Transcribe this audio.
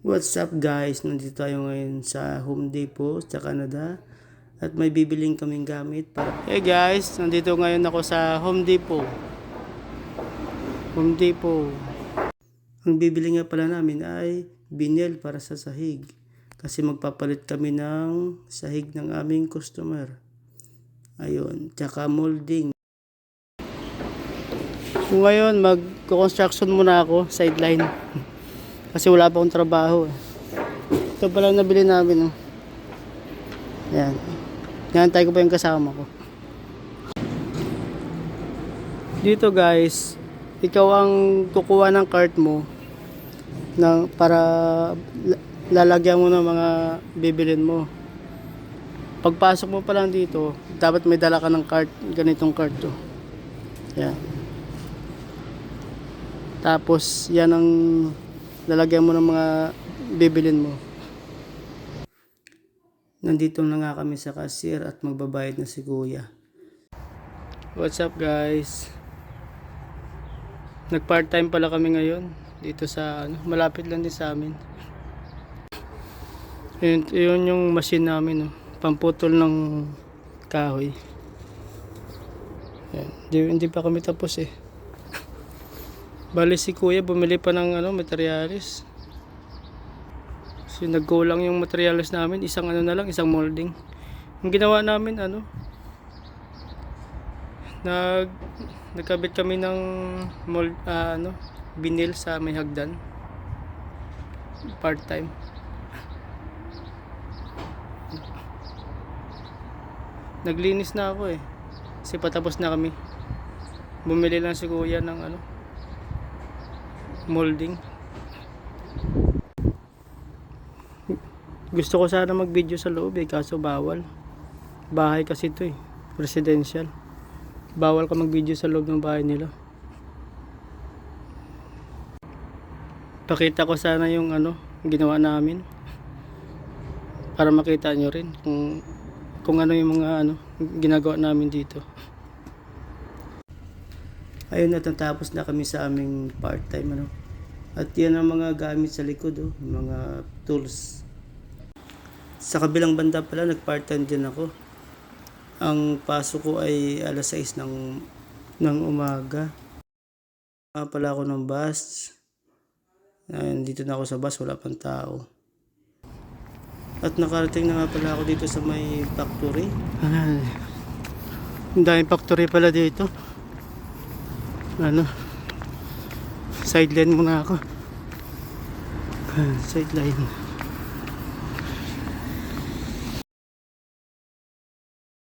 What's up guys? Nandito tayo ngayon sa Home Depot sa Canada at may bibiling kaming gamit para... Hey guys, nandito ngayon ako sa Home Depot. Home Depot. Ang bibili nga pala namin ay vinyl para sa sahig. Kasi magpapalit kami ng sahig ng aming customer. Ayun, tsaka molding. So ngayon mag-construction muna ako, sideline. Kasi wala pa akong trabaho. Ito pala nabili namin. Oh. Yan. Nantay ko pa yung kasama ko. Dito guys, ikaw ang kukuha ng cart mo para lalagyan mo ng mga bibilin mo. Pagpasok mo pa lang dito, dapat may dala ka ng cart, ganitong cart to. Yan. Tapos yan ang lalagyan mo ng mga bibilin mo. Nandito na nga kami sa cashier at magbabayad na si Kuya. What's up guys? Nag part time pala kami ngayon dito sa malapit lang din sa amin. Yun yung machine namin, pamputol ng kahoy. Yan. Hindi pa kami tapos eh. Bali si Kuya bumili pa ng materialis. So nagkulang yung materialis namin, isang isang molding. Yung ginawa namin nagkabit kami ng mold vinyl sa may hagdan. Part time. Naglinis na ako eh. Kasi patapos na kami. Bumili lang si Kuya ng molding. Gusto ko sana mag video sa loob kaso bawal. Bahay kasi ito residential. Bawal ka mag video sa loob ng bahay nila. Pakita ko sana yung ginawa namin para makita nyo rin kung ano yung mga ginagawa namin dito. Ayun, natatapos na kami sa aming part-time At yan ang mga gamit sa likod mga tools. Sa kabilang banda pala nag-part-time din ako. Ang pasok ko ay alas 6 ng umaga. Pala ako ng bus. Dito na ako sa bus, wala pang tao. At nakarating na nga pala ako dito sa may factory. Ang daming factory pala dito. Sideline muna ako. Sideline.